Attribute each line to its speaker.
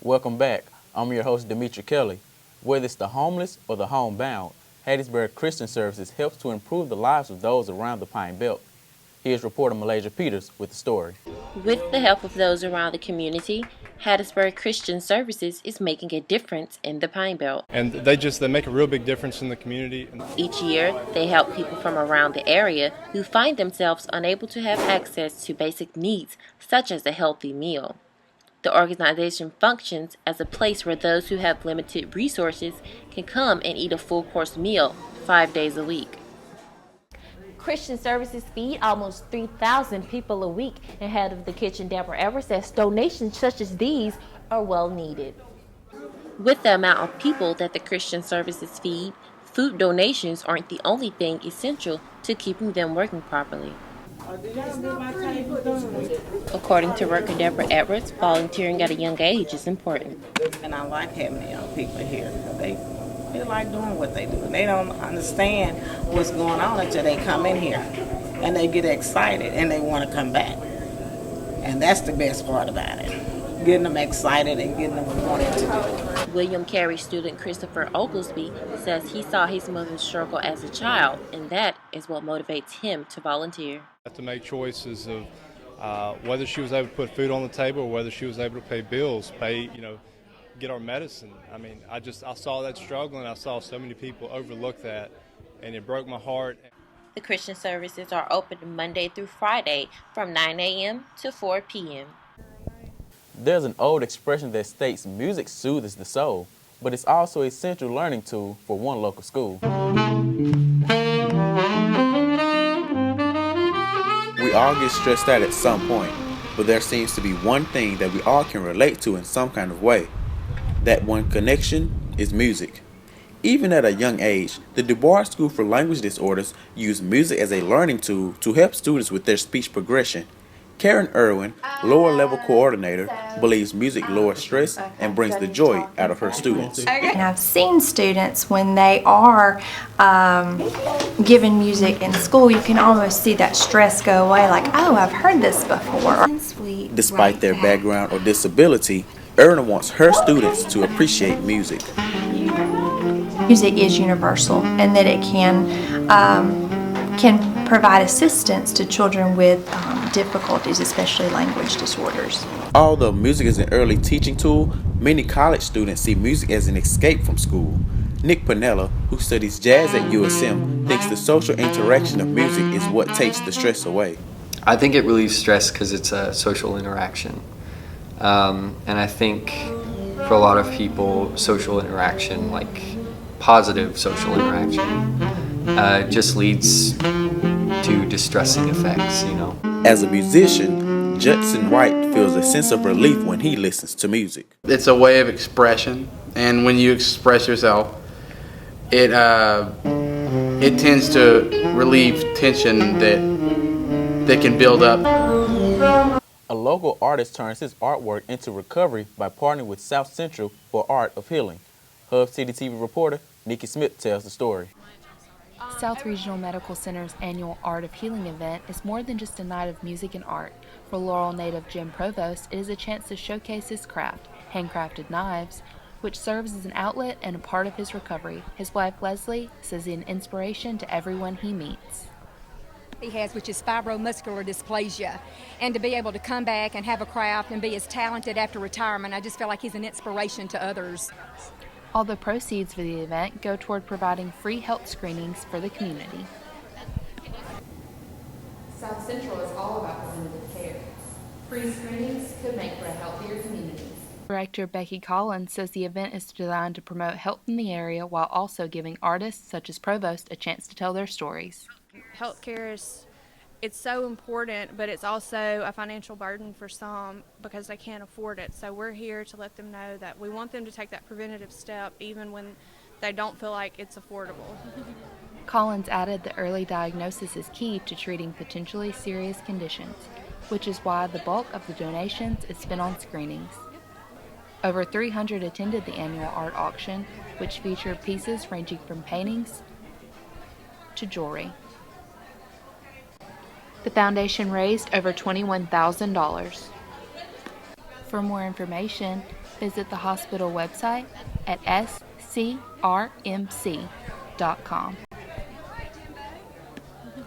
Speaker 1: Welcome back. I'm your host, Demetri Kelly. Whether it's the homeless or the homebound, Hattiesburg Christian Services helps to improve the lives of those around the Pine Belt. Here's reporter Malaysia Peters with the story.
Speaker 2: With the help of those around the community, Hattiesburg Christian Services is making a difference in the Pine Belt.
Speaker 3: And they make a real big difference in the community.
Speaker 2: Each year, they help people from around the area who find themselves unable to have access to basic needs such as a healthy meal. The organization functions as a place where those who have limited resources can come and eat a full-course meal 5 days a week. Christian Services feed almost 3,000 people a week, and head of the kitchen, Deborah Everett, says donations such as these are well needed. With the amount of people that the Christian Services feed, food donations aren't the only thing essential to keeping them working properly. According to worker Deborah Everett, volunteering at a young age is important.
Speaker 4: And I like having the young people here. They like doing what they do. They don't understand what's going on until they come in here. And they get excited and they want to come back. And that's the best part about it. Getting them excited and getting them wanting to do it.
Speaker 2: William Carey student Christopher Oglesby says he saw his mother struggle as a child, and that is what motivates him to volunteer.
Speaker 3: I have to make choices of whether she was able to put food on the table or whether she was able to pay bills, get our medicine. I saw that struggle, and I saw so many people overlook that, and it broke my heart.
Speaker 2: The Christian Services are open Monday through Friday from 9 a.m. to 4 p.m.
Speaker 1: There's an old expression that states music soothes the soul, but it's also a central learning tool for one local school.
Speaker 5: We all get stressed out at some point, but there seems to be one thing that we all can relate to in some kind of way. That one connection is music. Even at a young age, the DuBois School for Language Disorders use music as a learning tool to help students with their speech progression. Karen Irwin, lower level coordinator, believes music lowers stress and brings the joy out of her students.
Speaker 6: And I've seen students when they are given music in school, you can almost see that stress go away, like, oh, I've heard this before.
Speaker 5: Despite their background or disability, Irwin wants her students to appreciate music.
Speaker 6: Music is universal, and that it can provide assistance to children with difficulties, especially language disorders.
Speaker 5: Although music is an early teaching tool, many college students see music as an escape from school. Nick Panella, who studies jazz at USM, thinks the social interaction of music is what takes the stress away.
Speaker 7: I think it relieves stress because it's a social interaction. And I think for a lot of people, social interaction, like positive social interaction, just leads to distressing effects,
Speaker 5: As a musician, Judson Wright feels a sense of relief when he listens to music.
Speaker 8: It's a way of expression, and when you express yourself, it tends to relieve tension that can build up.
Speaker 1: A local artist turns his artwork into recovery by partnering with South Central for Art of Healing. Hub City TV reporter Nikki Smith tells the story.
Speaker 9: South Regional Medical Center's annual Art of Healing event is more than just a night of music and art. For Laurel native Jim Provost, it is a chance to showcase his craft, handcrafted knives, which serves as an outlet and a part of his recovery. His wife Leslie says he's an inspiration to everyone he meets.
Speaker 10: He has, which is fibromuscular dysplasia, and to be able to come back and have a craft and be as talented after retirement, I just feel like he's an inspiration to others.
Speaker 9: All the proceeds for the event go toward providing free health screenings for the community.
Speaker 11: South Central is all about preventative care. Free screenings could make for a healthier community.
Speaker 9: Director Becky Collins says the event is designed to promote health in the area while also giving artists such as Provost a chance to tell their stories.
Speaker 12: Healthcare it's so important, but it's also a financial burden for some because they can't afford it. So we're here to let them know that we want them to take that preventative step even when they don't feel like it's affordable.
Speaker 9: Collins added that early diagnosis is key to treating potentially serious conditions, which is why the bulk of the donations is spent on screenings. Over 300 attended the annual art auction, which featured pieces ranging from paintings to jewelry. The foundation raised over $21,000. For more information, visit the hospital website at scrmc.com.